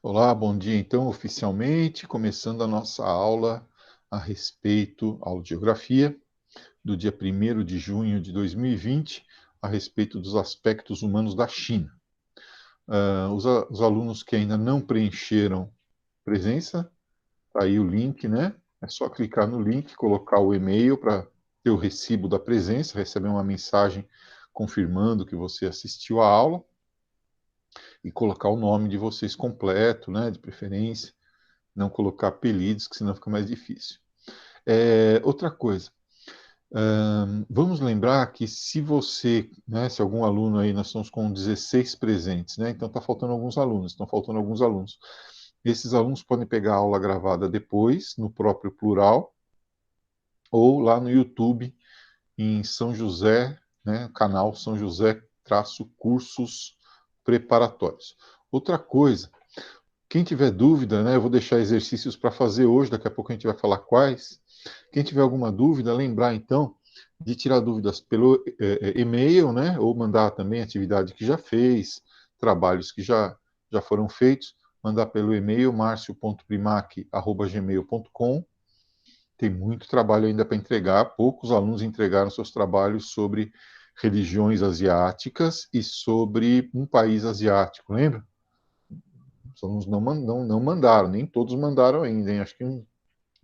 Olá, bom dia. Então, oficialmente, começando a nossa aula a respeito, aula de geografia, do dia 1º de junho de 2020, a respeito dos aspectos humanos da China. Os alunos que ainda não preencheram presença, tá aí o link, né? É só clicar no link, colocar o e-mail para ter o recibo da presença, receber uma mensagem confirmando que você assistiu à aula e colocar o nome de vocês completo, né? De preferência. Não colocar apelidos, que senão fica mais difícil. Outra coisa, vamos lembrar que se você, né, se algum aluno aí, nós estamos com 16 presentes, né, então está faltando alguns alunos, estão faltando alguns alunos. Esses alunos podem pegar a aula gravada depois, no próprio plural, ou lá no YouTube, em São José, né, canal São José Cursos Preparatórios. Outra coisa, quem tiver dúvida, né, eu vou deixar exercícios para fazer hoje, daqui a pouco a gente vai falar quais. Quem tiver alguma dúvida, lembrar então de tirar dúvidas pelo e-mail, né, ou mandar também atividade que já fez, trabalhos que já foram feitos, mandar pelo e-mail marcio.primac@gmail.com. Tem muito trabalho ainda para entregar, poucos alunos entregaram seus trabalhos sobre religiões asiáticas e sobre um país asiático, lembra? Os alunos não mandaram, nem todos mandaram ainda, hein? Acho que uns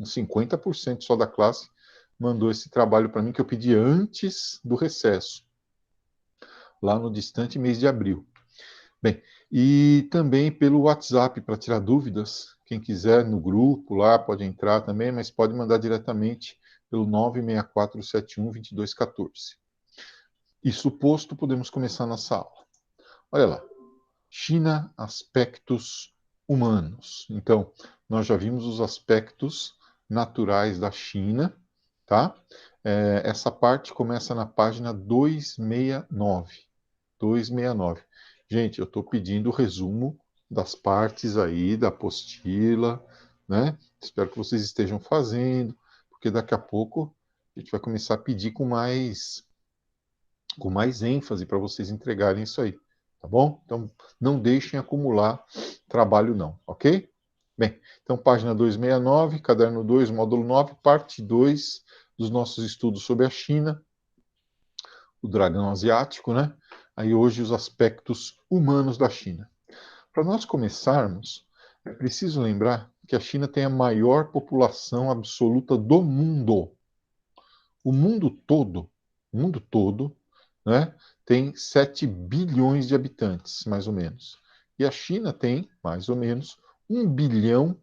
50% só da classe mandou esse trabalho para mim que eu pedi antes do recesso, lá no distante mês de abril. Bem, e também pelo WhatsApp para tirar dúvidas. Quem quiser no grupo lá pode entrar também, mas pode mandar diretamente pelo 964712214. Isso posto, podemos começar nossa aula. Olha lá. China, aspectos humanos. Então, nós já vimos os aspectos naturais da China, tá? Essa parte começa na página 269. 269. Gente, eu estou pedindo o resumo das partes aí da apostila, né? Espero que vocês estejam fazendo, porque daqui a pouco a gente vai começar a pedir com mais ênfase para vocês entregarem isso aí, tá bom? Então, não deixem acumular trabalho não, ok? Bem, então página 269, caderno 2, módulo 9, parte 2 dos nossos estudos sobre a China, o dragão asiático, né? Aí hoje os aspectos humanos da China. Para nós começarmos, é preciso lembrar que a China tem a maior população absoluta do mundo. O mundo todo, né, tem 7 bilhões de habitantes, mais ou menos. E a China tem, mais ou menos, 1,5 bilhão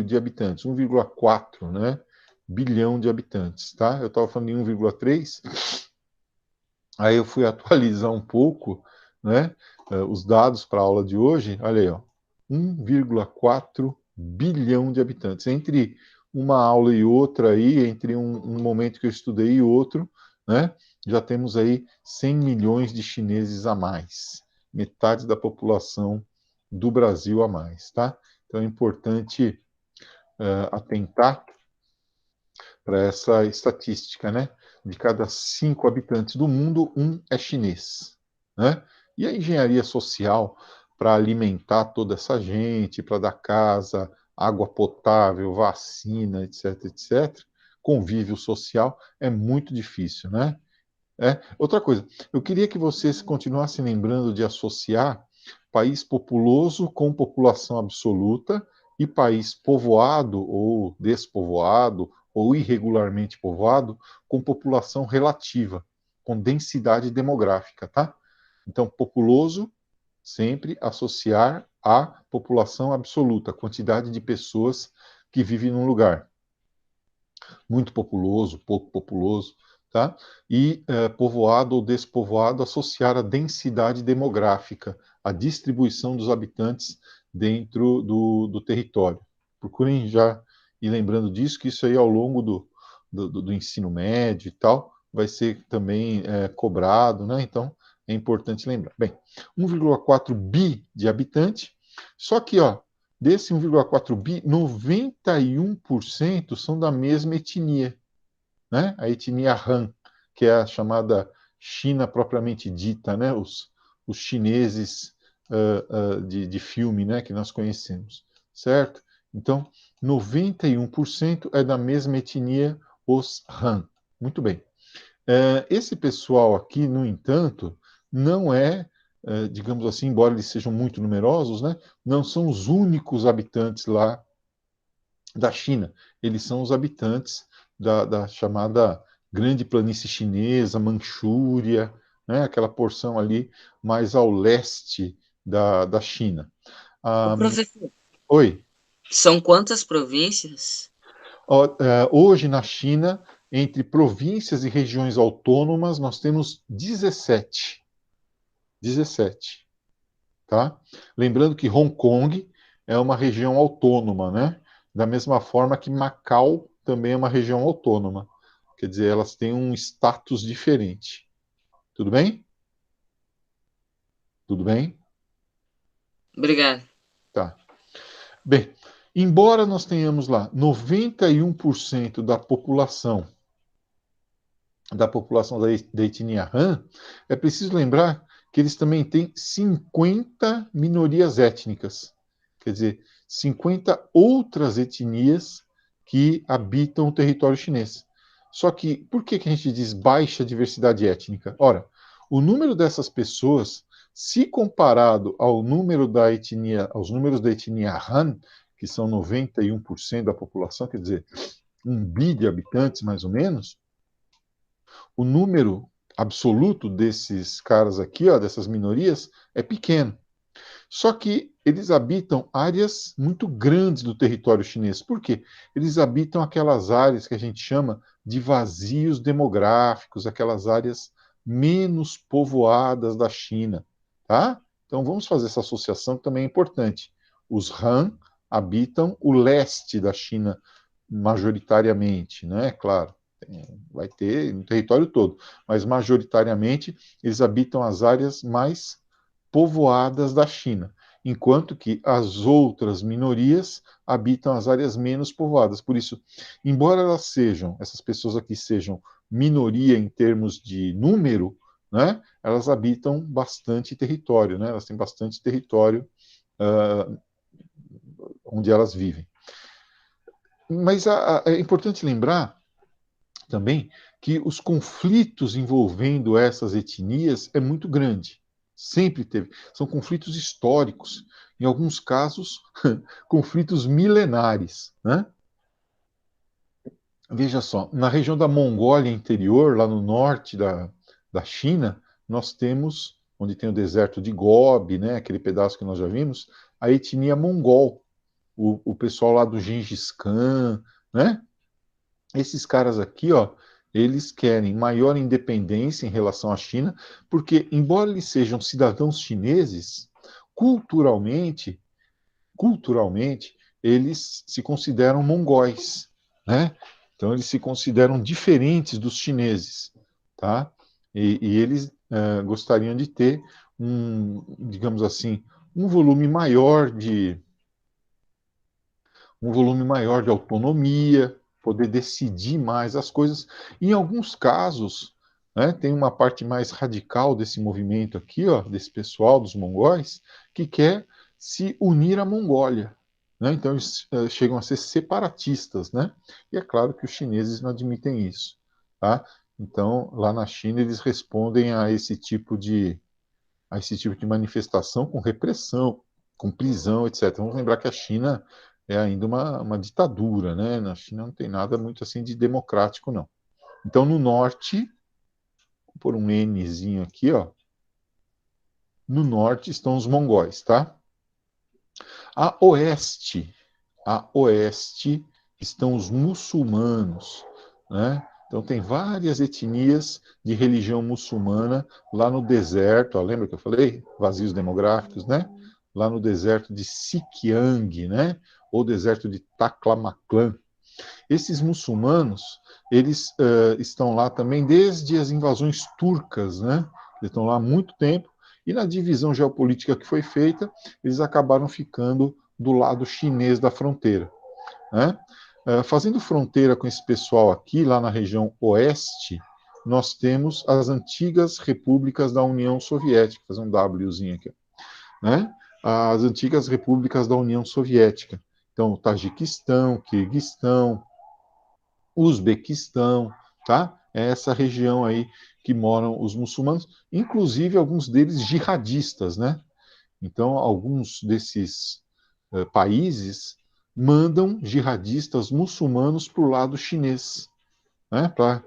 de habitantes, 1,4, né, bilhão de habitantes, tá? Eu estava falando em 1,3, aí eu fui atualizar um pouco, né, os dados para a aula de hoje, olha aí, ó, 1,4 bilhão de habitantes. Entre uma aula e outra aí, entre um momento que eu estudei e outro, né, já temos aí 100 milhões de chineses a mais, metade da população do Brasil a mais, tá? Então é importante atentar para essa estatística, né? De cada 5 habitantes do mundo, um é chinês, né? E a engenharia social para alimentar toda essa gente, para dar casa, água potável, vacina, etc, etc, convívio social é muito difícil, né? Outra coisa, eu queria que vocês continuassem lembrando de associar país populoso com população absoluta e país povoado ou despovoado ou irregularmente povoado com população relativa, com densidade demográfica, tá? Então, populoso sempre associar à população absoluta, quantidade de pessoas que vivem num lugar. Muito populoso, pouco populoso, tá? E povoado ou despovoado associar a densidade demográfica, a distribuição dos habitantes dentro do território. Procurem já ir lembrando disso, que isso aí ao longo do ensino médio e tal, vai ser também cobrado, né? Então, é importante lembrar. Bem, 1,4 bi de habitante, só que, ó, desse 1,4 bi, 91% são da mesma etnia, né? A etnia Han, que é a chamada China propriamente dita, né? Os chineses de filme, né, que nós conhecemos, certo? Então, 91% é da mesma etnia, os Han. Muito bem. Esse pessoal aqui, no entanto, não é, digamos assim, embora eles sejam muito numerosos, né, não são os únicos habitantes lá da China. Eles são os habitantes da chamada Grande Planície Chinesa, Manchúria, né, aquela porção ali mais ao leste da China. Ô, Ah, professor, oi. são quantas províncias? Hoje na China, entre províncias e regiões autônomas, nós temos 17. 17, tá? Lembrando que Hong Kong é uma região autônoma, né? Da mesma forma que Macau também é uma região autônoma. Quer dizer, elas têm um status diferente. Tudo bem? Tudo bem? Obrigado. Tá. Bem, embora nós tenhamos lá 91% da população da etnia Han, é preciso lembrar que eles também têm 50 minorias étnicas. Quer dizer, 50 outras etnias que habitam o território chinês. Só que, por que a gente diz baixa diversidade étnica? Ora, o número dessas pessoas, se comparado ao número da etnia, aos números da etnia Han, que são 91% da população, quer dizer, 1 bi de habitantes, mais ou menos, o número absoluto desses caras aqui, ó, dessas minorias, é pequeno. Só que eles habitam áreas muito grandes do território chinês. Por quê? Eles habitam aquelas áreas que a gente chama de vazios demográficos, aquelas áreas menos povoadas da China, tá? Então vamos fazer essa associação que também é importante. Os Han habitam o leste da China majoritariamente, né? Claro, vai ter no território todo, mas majoritariamente eles habitam as áreas mais povoadas da China, enquanto que as outras minorias habitam as áreas menos povoadas. Por isso, embora essas pessoas aqui sejam minoria em termos de número, né, elas habitam bastante território, né, elas têm bastante território uh, onde elas vivem. Mas é importante lembrar também que os conflitos envolvendo essas etnias é muito grande. Sempre teve. São conflitos históricos, em alguns casos, conflitos milenares. Né? Veja só, na região da Mongólia interior, lá no norte da China, nós temos, onde tem o deserto de Gobi, né, aquele pedaço que nós já vimos, a etnia mongol, o pessoal lá do Gengis Khan, né? Esses caras aqui, ó, eles querem maior independência em relação à China, porque, embora eles sejam cidadãos chineses, culturalmente, culturalmente, eles se consideram mongóis, né? Então, eles se consideram diferentes dos chineses, tá? E eles gostariam de ter digamos assim, um volume maior de um volume maior de autonomia, poder decidir mais as coisas. Em alguns casos, né, tem uma parte mais radical desse movimento aqui, ó, desse pessoal dos mongóis, que quer se unir à Mongólia. Né? Então, eles chegam a ser separatistas. Né? E é claro que os chineses não admitem isso. Tá? Então, lá na China, eles respondem a esse tipo de manifestação com repressão, com prisão, etc. Vamos lembrar que a China é ainda uma ditadura, né? Na China não tem nada muito assim de democrático, não. Então, no norte, vou pôr um Nzinho aqui, ó. No norte estão os mongóis, tá? A oeste, a oeste estão os muçulmanos, né? Então tem várias etnias de religião muçulmana lá no deserto, ó, lembra que eu falei? Vazios demográficos, né? Lá no deserto de Xinjiang, né? Ou deserto de Taklamakan. Esses muçulmanos, eles estão lá também desde as invasões turcas, né? Eles estão lá há muito tempo, e na divisão geopolítica que foi feita, eles acabaram ficando do lado chinês da fronteira. Né? Fazendo fronteira com esse pessoal aqui, lá na região oeste, nós temos as antigas repúblicas da União Soviética, vou fazer um Wzinho aqui. né, as antigas repúblicas da União Soviética. Então, o Tajiquistão, Quirguistão, Uzbequistão, tá? É essa região aí que moram os muçulmanos, inclusive alguns deles jihadistas, né? Então, alguns desses países mandam jihadistas muçulmanos para o lado chinês, né? Para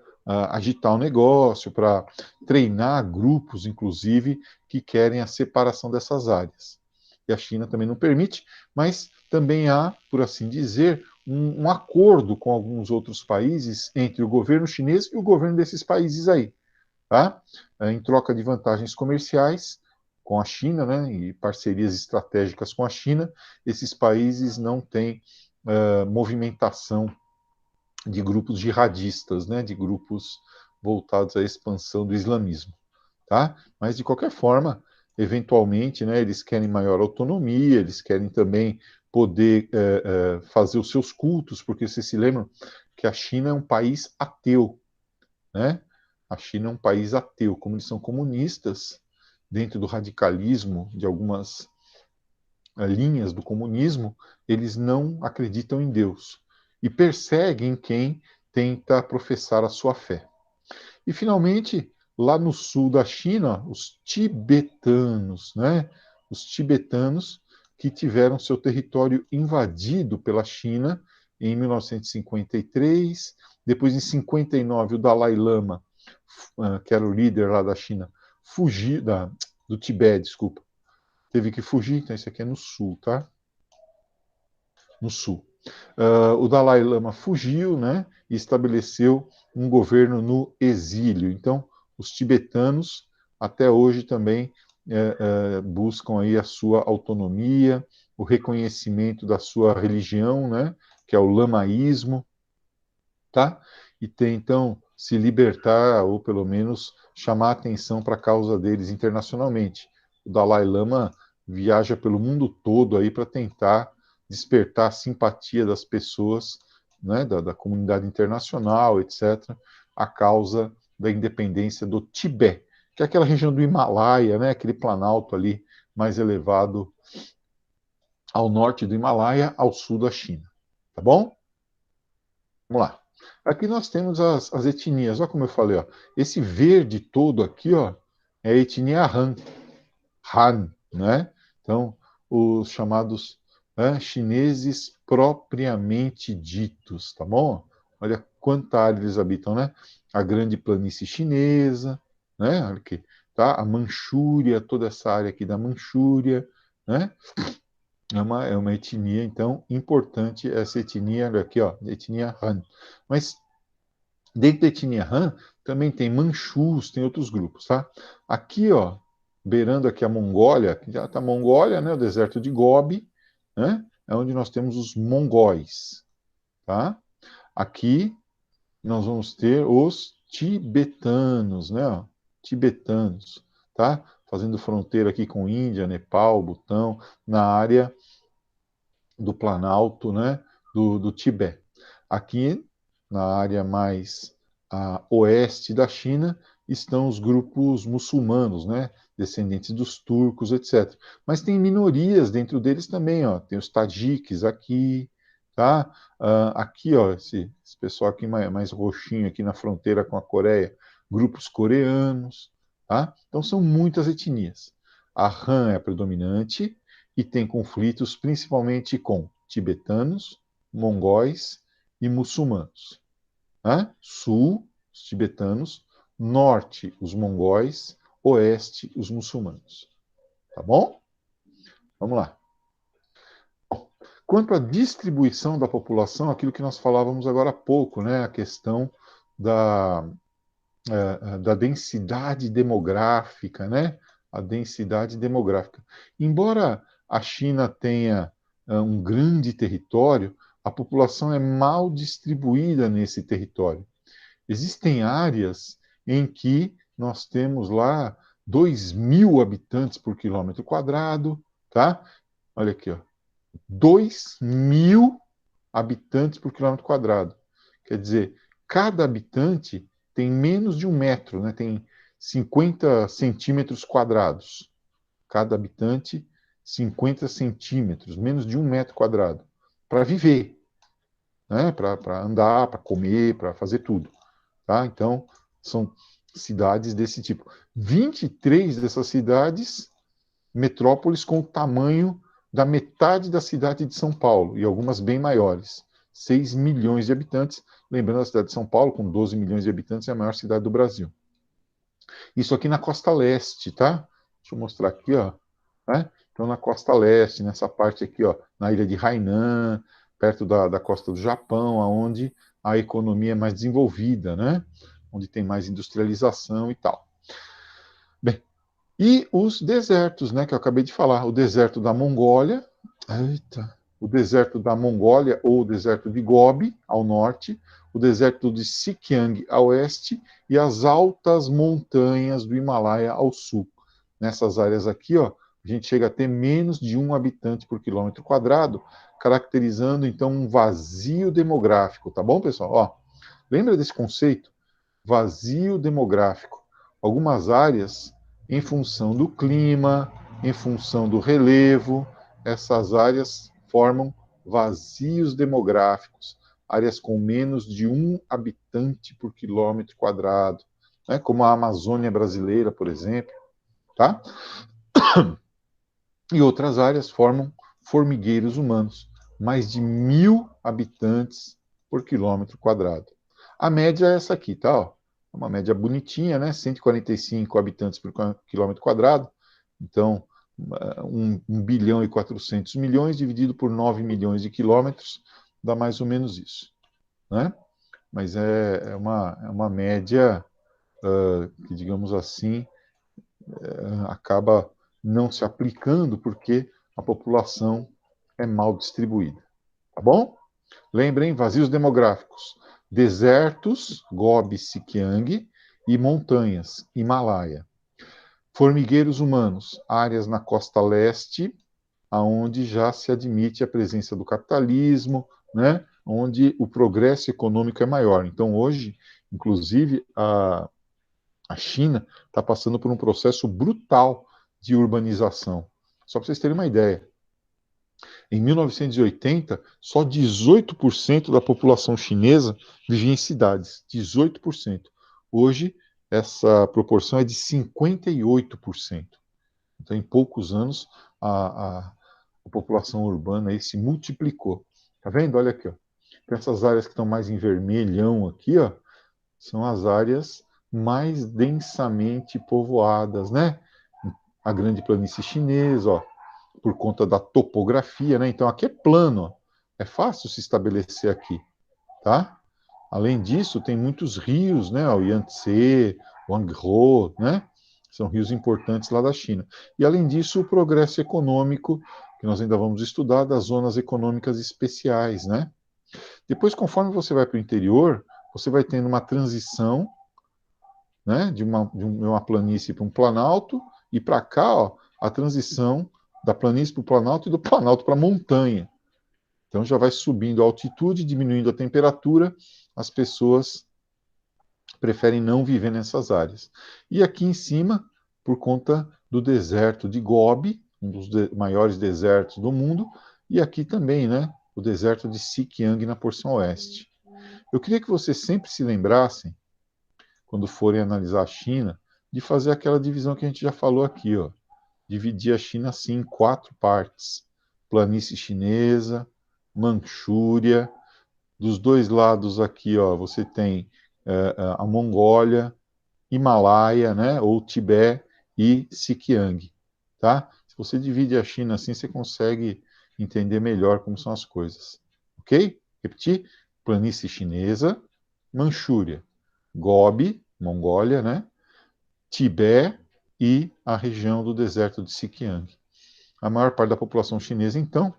agitar o negócio, para treinar grupos, inclusive, que querem a separação dessas áreas. E a China também não permite, mas também há, por assim dizer, um acordo com alguns outros países entre o governo chinês e o governo desses países aí, tá? Em troca de vantagens comerciais com a China, né, e parcerias estratégicas com a China, esses países não têm movimentação de grupos jihadistas, né, de grupos voltados à expansão do islamismo, tá? Mas de qualquer forma, eventualmente, né, eles querem maior autonomia, eles querem também poder fazer os seus cultos, porque vocês se lembram que a China é um país ateu, né? A China é um país ateu, como eles são comunistas, dentro do radicalismo de algumas linhas do comunismo, eles não acreditam em Deus e perseguem quem tenta professar a sua fé. E, finalmente, lá no sul da China, os tibetanos, né? Os tibetanos que tiveram seu território invadido pela China em 1953. Depois, em 59, o Dalai Lama, que era o líder lá da China, fugiu do Tibete, desculpa, teve que fugir. Então, isso aqui é no sul, tá? No sul. O Dalai Lama fugiu, né, e estabeleceu um governo no exílio. Então, os tibetanos até hoje também buscam aí a sua autonomia, o reconhecimento da sua religião, né, que é o lamaísmo, tá? E tentam se libertar ou pelo menos chamar a atenção para a causa deles internacionalmente. O Dalai Lama viaja pelo mundo todo aí para tentar despertar a simpatia das pessoas, né, da comunidade internacional, etc., a causa da independência do Tibete, que é aquela região do Himalaia, né, aquele planalto ali mais elevado ao norte do Himalaia, ao sul da China. Tá bom? Vamos lá. Aqui nós temos as etnias. Olha como eu falei, ó. Esse verde todo aqui, ó, é a etnia Han. Han, né? Então, os chamados chineses propriamente ditos, tá bom? Olha quanta área eles habitam, né? A grande planície chinesa, né? Olha aqui, tá? A Manchúria, toda essa área aqui da Manchúria, né? É uma etnia, então, importante essa etnia, olha aqui, ó, etnia Han. Mas dentro da etnia Han, também tem Manchus, tem outros grupos, tá? Aqui, ó, beirando aqui a Mongólia, que já está a Mongólia, né, o deserto de Gobi, né, é onde nós temos os mongóis, tá? Aqui nós vamos ter os tibetanos, né, ó, tibetanos, tá? Fazendo fronteira aqui com Índia, Nepal, Butão, na área do Planalto, né, do Tibete. Aqui, na área mais oeste da China, estão os grupos muçulmanos, né, descendentes dos turcos, etc. Mas tem minorias dentro deles também, ó. Tem os tajiques aqui, tá? Aqui, ó, esse pessoal aqui mais roxinho aqui na fronteira com a Coreia, grupos coreanos, tá? Então são muitas etnias. A Han é a predominante, e tem conflitos principalmente com tibetanos, mongóis e muçulmanos. Né? Sul, os tibetanos, norte, os mongóis, oeste, os muçulmanos. Tá bom? Vamos lá. Quanto à distribuição da população, aquilo que nós falávamos agora há pouco, né? A questão da, da densidade demográfica, né? A densidade demográfica. Embora a China tenha um grande território, a população é mal distribuída nesse território. Existem áreas em que nós temos lá 2.000 habitantes por quilômetro quadrado, tá? Olha aqui, ó. 2.000 habitantes por quilômetro quadrado. Quer dizer, cada habitante tem menos de 1 metro, né? Tem 50 centímetros quadrados. Cada habitante 50 centímetros, menos de 1 metro quadrado, para viver, né? Para andar, para comer, para fazer tudo. Tá? Então, são cidades desse tipo. 23 dessas cidades, metrópoles com o tamanho da metade da cidade de São Paulo, e algumas bem maiores. 6 milhões de habitantes. Lembrando, a cidade de São Paulo, com 12 milhões de habitantes, é a maior cidade do Brasil. Isso aqui na costa leste, tá? Deixa eu mostrar aqui, ó. Né? Então, na costa leste, nessa parte aqui, ó, na ilha de Hainan, perto da costa do Japão, onde a economia é mais desenvolvida, né? Onde tem mais industrialização e tal. Bem, e os desertos, né, que eu acabei de falar, o deserto da Mongólia, eita, o deserto da Mongólia ou o deserto de Gobi, ao norte, o deserto de Xinjiang, a oeste, e as altas montanhas do Himalaia ao sul. Nessas áreas aqui, ó, a gente chega a ter menos de 1 habitante por quilômetro quadrado, caracterizando, então, um vazio demográfico, tá bom, pessoal? Ó, lembra desse conceito? Vazio demográfico. Algumas áreas, em função do clima, em função do relevo, essas áreas formam vazios demográficos, áreas com menos de 1 habitante por quilômetro quadrado, né? Como a Amazônia brasileira, por exemplo, tá? E outras áreas formam formigueiros humanos, mais de 1.000 habitantes por quilômetro quadrado. A média é essa aqui, tá? Ó, uma média bonitinha, né? 145 habitantes por quilômetro quadrado. Então, 1 bilhão e 400 milhões dividido por 9 milhões de quilômetros dá mais ou menos isso, né? Mas é uma média que, digamos assim, acaba não se aplicando porque a população é mal distribuída. Tá bom? Lembrem, vazios demográficos. Desertos, Gobi, Xinjiang, e montanhas, Himalaia. Formigueiros humanos, áreas na costa leste, aonde já se admite a presença do capitalismo, né? Onde o progresso econômico é maior. Então, hoje, inclusive, a China está passando por um processo brutal de urbanização. Só para vocês terem uma ideia. Em 1980, só 18% da população chinesa vivia em cidades. 18%. Hoje, essa proporção é de 58%. Então, em poucos anos, a população urbana aí se multiplicou. Tá vendo? Olha aqui, ó. Então, essas áreas que estão mais em vermelhão aqui, ó, são as áreas mais densamente povoadas, né? A grande planície chinesa, ó, por conta da topografia, né? Então aqui é plano, ó. É fácil se estabelecer aqui, tá? Além disso, tem muitos rios, né? O Yangtze, o Huanghe, né? São rios importantes lá da China. E além disso, o progresso econômico, que nós ainda vamos estudar, das zonas econômicas especiais, né? Depois, conforme você vai para o interior, você vai tendo uma transição, né, de uma planície para um planalto, e para cá, ó, a transição da planície para o planalto e do planalto para a montanha. Então já vai subindo a altitude, diminuindo a temperatura, as pessoas preferem não viver nessas áreas. E aqui em cima, por conta do deserto de Gobi, um dos maiores desertos do mundo, e aqui também, né, o deserto de Xinjiang na porção oeste. Eu queria que vocês sempre se lembrassem, quando forem analisar a China, de fazer aquela divisão que a gente já falou aqui, ó. Dividir a China assim em 4 partes: planície chinesa, Manchúria. Dos dois lados aqui, ó, você tem a Mongólia, Himalaia, né, ou Tibete e Xinjiang, tá? Se você divide a China assim, você consegue entender melhor como são as coisas, ok? Repetir: planície chinesa, Manchúria, Gobi, Mongólia, né? Tibete e a região do deserto de Xinjiang. A maior parte da população chinesa, então,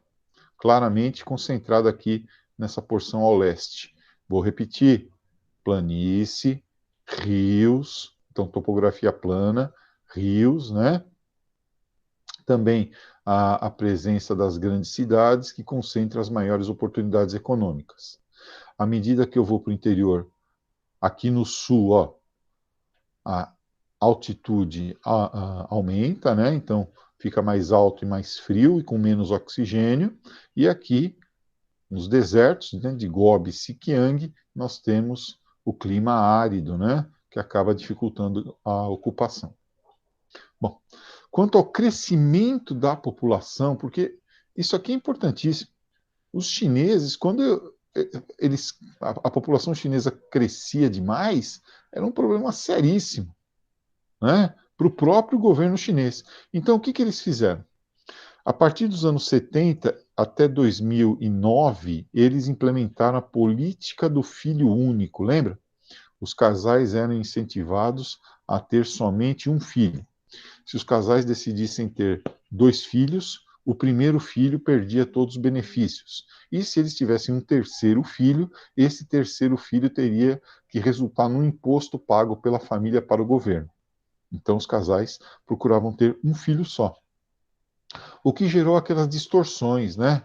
claramente concentrada aqui nessa porção ao leste. Vou repetir: planície, rios, então topografia plana, rios, né? Também a presença das grandes cidades que concentram as maiores oportunidades econômicas. À medida que eu vou para o interior, aqui no sul, ó, a altitude aumenta, né? Então fica mais alto e mais frio e com menos oxigênio. E aqui, nos desertos, né, de Gobi e Sikiang, nós temos o clima árido, né, que acaba dificultando a ocupação. Bom, quanto ao crescimento da população, porque isso aqui é importantíssimo. Os chineses, quando a população chinesa crescia demais, era um problema seríssimo, né, para o próprio governo chinês. Então, o que, que eles fizeram? A partir dos anos 70 até 2009, eles implementaram a política do filho único, lembra? Os casais eram incentivados a ter somente um filho. Se os casais decidissem ter 2 filhos, o primeiro filho perdia todos os benefícios. E se eles tivessem um terceiro filho, esse terceiro filho teria que resultar num imposto pago pela família para o governo. Então os casais procuravam ter um filho só. O que gerou aquelas distorções, né?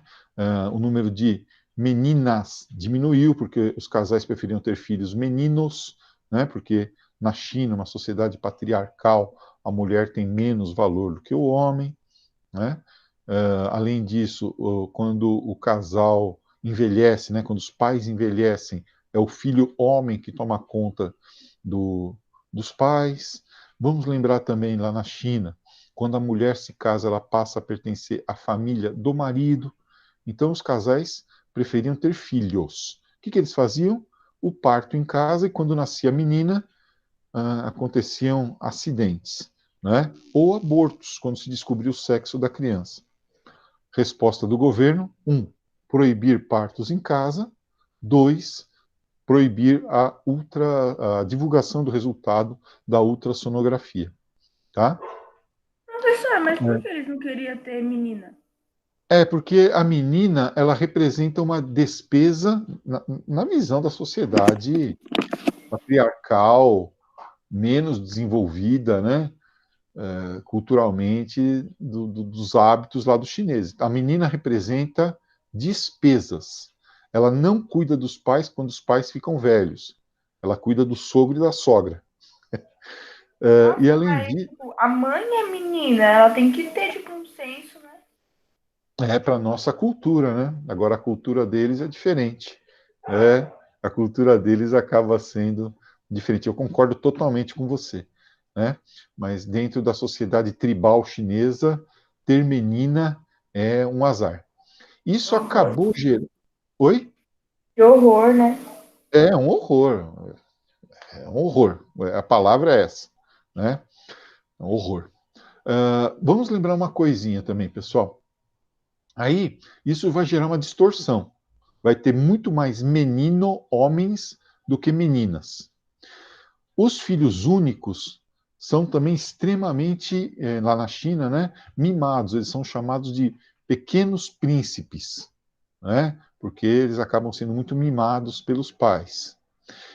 O número de meninas diminuiu, porque os casais preferiam ter filhos meninos, né? Porque na China, uma sociedade patriarcal, a mulher tem menos valor do que o homem, né? Além disso, quando o casal envelhece, né? Quando os pais envelhecem, é o filho homem que toma conta dos pais. Vamos lembrar também lá na China, quando a mulher se casa, ela passa a pertencer à família do marido. Então, os casais preferiam ter filhos. O que, que eles faziam? O parto em casa, e quando nascia a menina, aconteciam acidentes, né? Ou abortos, quando se descobriu o sexo da criança. Resposta do governo: 1. Proibir partos em casa. 2. Proibir a divulgação do resultado da ultrassonografia. Tá? Professor, mas por que eles não queriam ter menina? Porque a menina, ela representa uma despesa na visão da sociedade patriarcal, menos desenvolvida, né, culturalmente, dos hábitos lá dos chineses. A menina representa despesas. Ela não cuida dos pais quando os pais ficam velhos. Ela cuida do sogro e da sogra. E Nossa, além mas disso, tipo, a mãe é menina, ela tem que ter tipo um senso, né? é para a nossa cultura, né? Agora a cultura deles é diferente. É, a cultura deles acaba sendo diferente. Eu concordo totalmente com você, né? Mas dentro da sociedade tribal chinesa, ter menina é um azar. Isso Nossa, acabou gerando. Oi? que horror, né? É um horror. É um horror. A palavra é essa, né? É um horror. Vamos lembrar uma coisinha também, pessoal. Aí, isso vai gerar uma distorção. Vai ter muito mais menino, homens, do que meninas. Os filhos únicos são também extremamente, lá na China, né, mimados. Eles são chamados de pequenos príncipes, né, porque eles acabam sendo muito mimados pelos pais.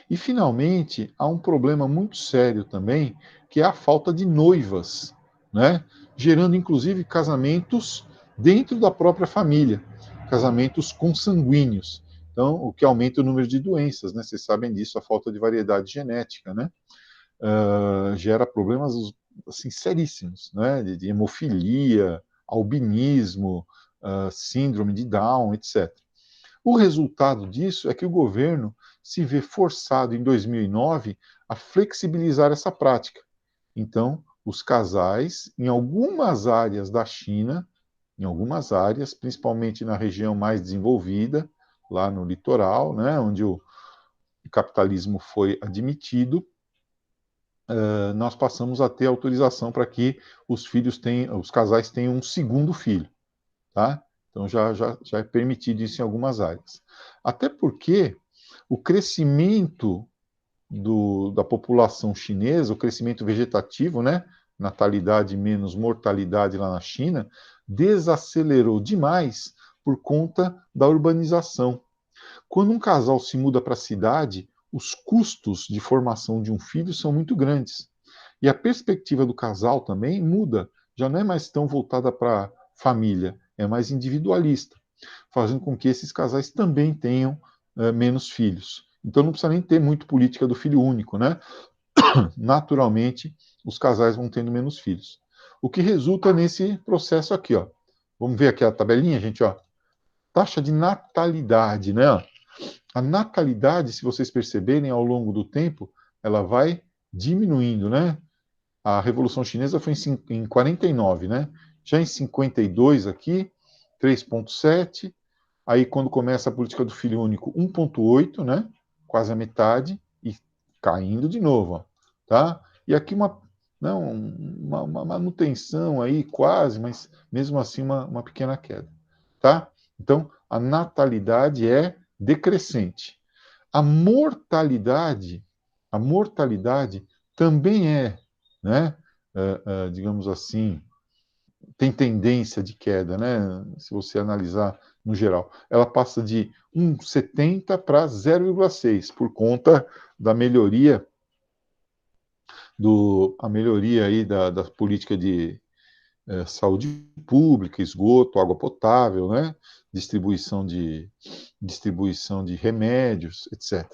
E, finalmente, há um problema muito sério também, que é a falta de noivas, né? Gerando, inclusive, casamentos dentro da própria família, casamentos consanguíneos. Então, o que aumenta o número de doenças, né? Vocês sabem disso, a falta de variedade genética, né? Gera problemas assim, seríssimos, né? De hemofilia, albinismo, síndrome de Down, etc. O resultado disso é que o governo se vê forçado, em 2009, a flexibilizar essa prática. Então, os casais, em algumas áreas da China, em algumas áreas, principalmente na região mais desenvolvida, lá no litoral, né, onde o capitalismo foi admitido, nós passamos a ter autorização para que os casais tenham um segundo filho. Tá? Então já é permitido isso em algumas áreas. Até porque o crescimento da população chinesa, o crescimento vegetativo, né, natalidade menos mortalidade lá na China, desacelerou demais por conta da urbanização. Quando um casal se muda para a cidade, os custos de formação de um filho são muito grandes. E a perspectiva do casal também muda, já não é mais tão voltada para a família, é mais individualista, fazendo com que esses casais também tenham menos filhos. Então não precisa nem ter muito política do filho único, né? Naturalmente, os casais vão tendo menos filhos. O que resulta nesse processo aqui, ó. Vamos ver aqui a tabelinha, gente, ó. Taxa de natalidade, né? A natalidade, se vocês perceberem, ao longo do tempo, ela vai diminuindo, né? A Revolução Chinesa foi em 49, né? Já em 52 aqui, 3,7. Aí, quando começa a política do filho único, 1,8, né? Quase a metade. E caindo de novo, ó, tá? E aqui uma manutenção aí, quase, mas mesmo assim uma pequena queda, tá? Então, a natalidade é decrescente. A mortalidade também é, né, digamos assim, tem tendência de queda, né, se você analisar no geral. Ela passa de 1,70 para 0,6 por conta da melhoria a melhoria aí da política de saúde pública, esgoto, água potável, né, distribuição de remédios, etc.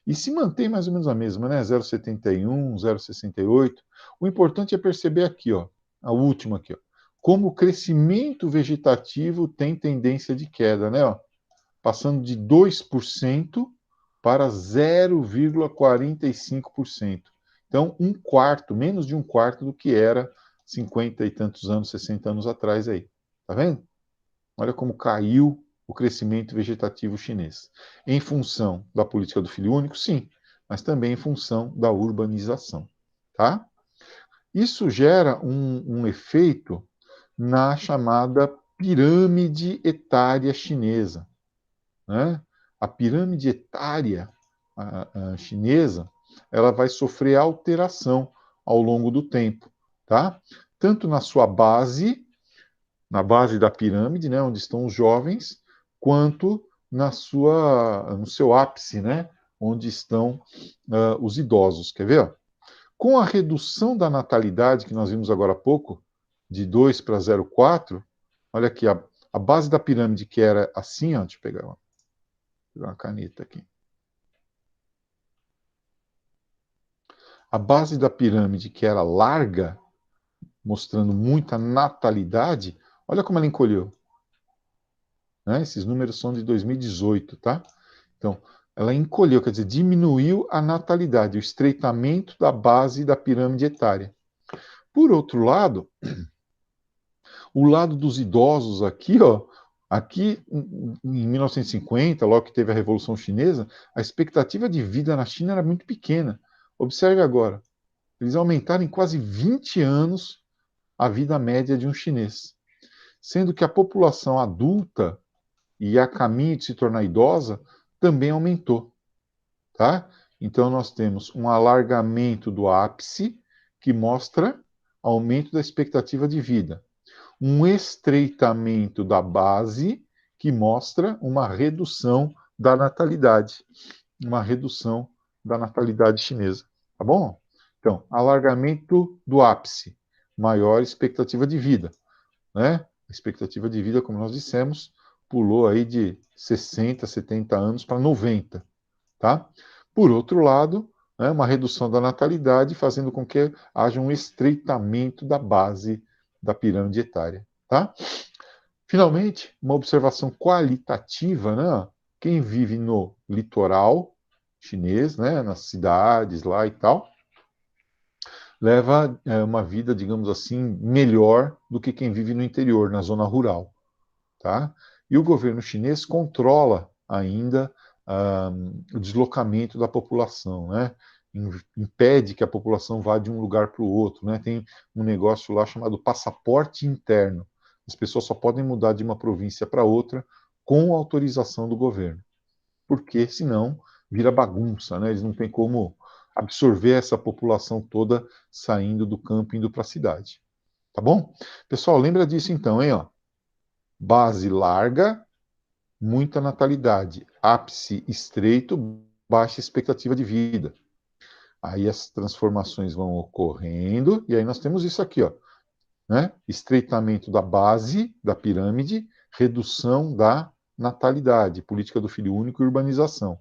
E se mantém mais ou menos a mesma, né? 0,71, 0,68. O importante é perceber aqui, ó, a última aqui, ó, como o crescimento vegetativo tem tendência de queda, né? Ó, passando de 2% para 0,45%. Então, um quarto, menos de um quarto do que era 50 e tantos anos, 60 anos atrás aí. Tá vendo? Olha como caiu o crescimento vegetativo chinês. Em função da política do filho único, sim, mas também em função da urbanização. Tá? Isso gera um efeito na chamada pirâmide etária chinesa. Né? A pirâmide etária chinesa, ela vai sofrer alteração ao longo do tempo. Tá? Tanto na sua base, na base da pirâmide, né, onde estão os jovens, quanto no seu ápice, né, onde estão os idosos. Quer ver? Com a redução da natalidade, que nós vimos agora há pouco, de 2 para 0,4, olha aqui, a base da pirâmide que era assim, ó, deixa eu pegar uma caneta aqui. A base da pirâmide que era larga, mostrando muita natalidade, olha como ela encolheu. Né? Esses números são de 2018, tá? Então, ela encolheu, quer dizer, diminuiu a natalidade, o estreitamento da base da pirâmide etária. Por outro lado, o lado dos idosos aqui, ó, aqui em 1950, logo que teve a Revolução Chinesa, a expectativa de vida na China era muito pequena. Observe agora, eles aumentaram em quase 20 anos a vida média de um chinês, sendo que a população adulta e a caminho de se tornar idosa também aumentou, tá? Então nós temos um alargamento do ápice que mostra aumento da expectativa de vida, um estreitamento da base que mostra uma redução da natalidade, chinesa, tá bom? Então, alargamento do ápice, maior expectativa de vida, né? A expectativa de vida, como nós dissemos, pulou aí de 60, 70 anos para 90, tá? Por outro lado, né, uma redução da natalidade, fazendo com que haja um estreitamento da base da pirâmide etária, tá? Finalmente, uma observação qualitativa, né? Quem vive no litoral chinês, né, nas cidades lá e tal, leva uma vida, digamos assim, melhor do que quem vive no interior, na zona rural. Tá? E o governo chinês controla ainda o deslocamento da população, né? Impede que a população vá de um lugar para o outro. Né? Tem um negócio lá chamado passaporte interno. As pessoas só podem mudar de uma província para outra com autorização do governo. Porque, senão, vira bagunça. Né? Eles não têm como absorver essa população toda saindo do campo e indo para a cidade. Tá bom? Pessoal, lembra disso então, hein? Ó. Base larga, muita natalidade. Ápice estreito, baixa expectativa de vida. Aí as transformações vão ocorrendo, e aí nós temos isso aqui, ó, né? Estreitamento da base da pirâmide, redução da natalidade, política do filho único e urbanização.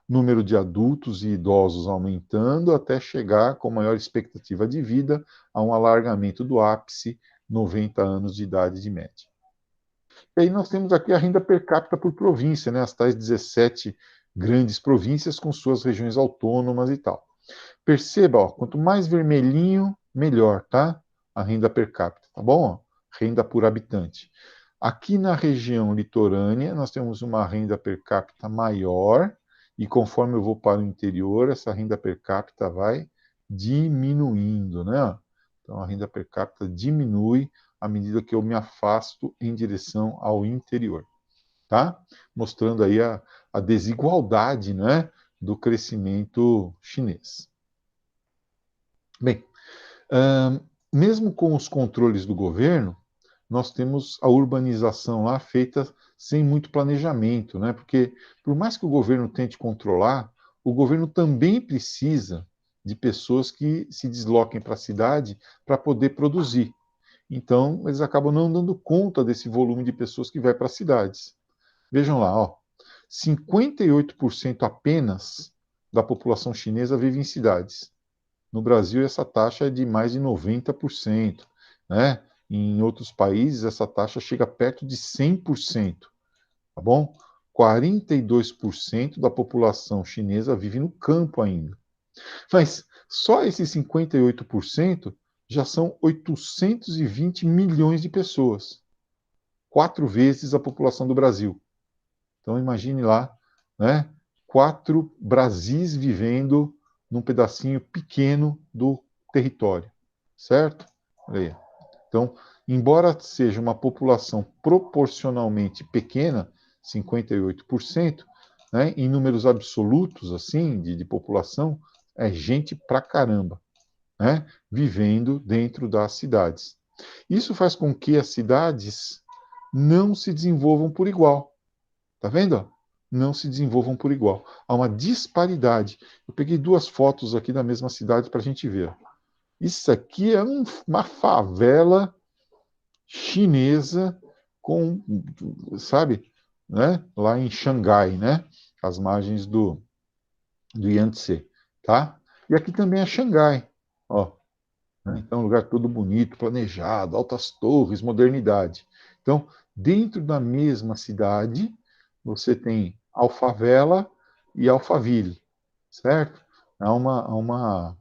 número de adultos e idosos aumentando até chegar, com maior expectativa de vida, a um alargamento do ápice, 90 anos de idade de média. E aí nós temos aqui a renda per capita por província, né, as tais 17 grandes províncias com suas regiões autônomas e tal. Perceba, ó, quanto mais vermelhinho, melhor, tá? A renda per capita, tá bom? Renda por habitante. Aqui na região litorânea, nós temos uma renda per capita maior, e conforme eu vou para o interior, essa renda per capita vai diminuindo, né? Então, a renda per capita diminui à medida que eu me afasto em direção ao interior, tá? Mostrando aí a desigualdade, né, do crescimento chinês. Bem, mesmo com os controles do governo, nós temos a urbanização lá feita sem muito planejamento, né? Porque, por mais que o governo tente controlar, o governo também precisa de pessoas que se desloquem para a cidade para poder produzir. Então, eles acabam não dando conta desse volume de pessoas que vai para as cidades. Vejam lá, ó, 58% apenas da população chinesa vive em cidades. No Brasil, essa taxa é de mais de 90%, né? Em outros países, essa taxa chega perto de 100%, tá bom? 42% da população chinesa vive no campo ainda. Mas só esses 58% já são 820 milhões de pessoas, 4 vezes a população do Brasil. Então, imagine lá, né? 4 Brasis vivendo num pedacinho pequeno do território, certo? Olha aí. Então, embora seja uma população proporcionalmente pequena, 58%, né, em números absolutos, assim, de população, é gente pra caramba, né, vivendo dentro das cidades. Isso faz com que as cidades não se desenvolvam por igual. Tá vendo? Não se desenvolvam por igual. Há uma disparidade. Eu peguei 2 fotos aqui da mesma cidade para a gente ver. Isso aqui é uma favela chinesa com, sabe, né? Lá em Xangai, né? As margens do Yangtze, tá? E aqui também é Xangai, ó. Né? Então, um lugar todo bonito, planejado, altas torres, modernidade. Então, dentro da mesma cidade, você tem Alfavela e Alphaville, certo? Há uma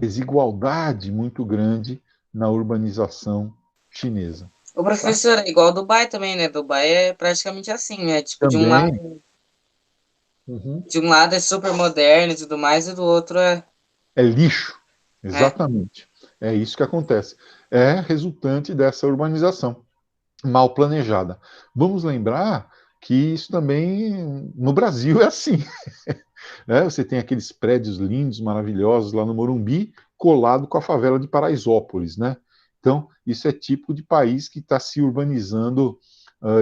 desigualdade muito grande na urbanização chinesa. O professor é igual Dubai também, né? Dubai é praticamente assim, né? Tipo, Também. Uhum. de um lado é super moderno e tudo mais, e do outro é, É lixo, né? exatamente. É isso que acontece. É resultante dessa urbanização mal planejada. Vamos lembrar que isso também no Brasil é assim. Né? Você tem aqueles prédios lindos, maravilhosos lá no Morumbi, colado com a favela de Paraisópolis, né? Então, isso é típico de país que está se urbanizando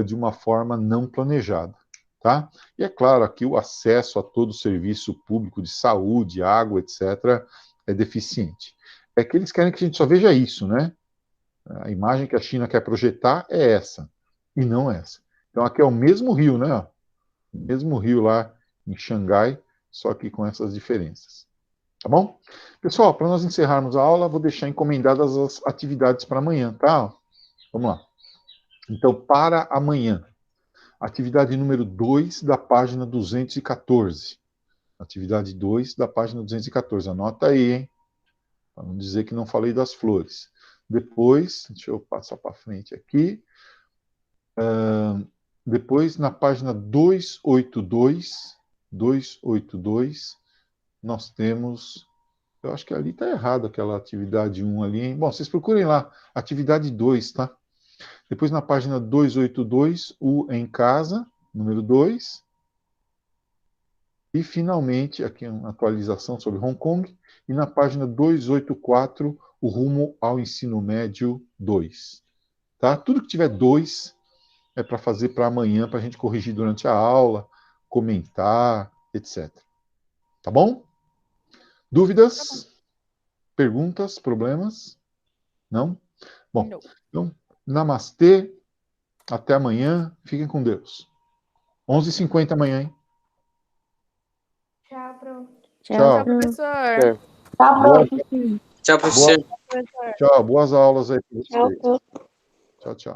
de uma forma não planejada. Tá? E é claro, aqui o acesso a todo o serviço público de saúde, água, etc., é deficiente. É que eles querem que a gente só veja isso, né? A imagem que a China quer projetar é essa, e não essa. Então, aqui é o mesmo rio, né? O mesmo rio lá em Xangai, só que com essas diferenças. Tá bom? Pessoal, para nós encerrarmos a aula, vou deixar encomendadas as atividades para amanhã, tá? Vamos lá. Então, para amanhã, atividade número 2 da página 214. Atividade 2 da página 214. Anota aí, hein? Para não dizer que não falei das flores. Depois, deixa eu passar para frente aqui. Depois, na página 282, nós temos. Eu acho que ali está errado aquela atividade 1 ali, hein? Bom, vocês procurem lá, atividade 2, tá? Depois, na página 282, o em casa, número 2. E, finalmente, aqui uma atualização sobre Hong Kong. E na página 284, o rumo ao ensino médio 2. Tá? Tudo que tiver 2 é para fazer para amanhã, para a gente corrigir durante a aula, comentar, etc. Tá bom? Dúvidas? Perguntas? Problemas? Não? Bom, então, namastê, até amanhã, fiquem com Deus. 11h50 amanhã, hein? Tchau. professor. Boa, Tchau, professor. tchau. Boas aulas aí para vocês. Tchau, tchau.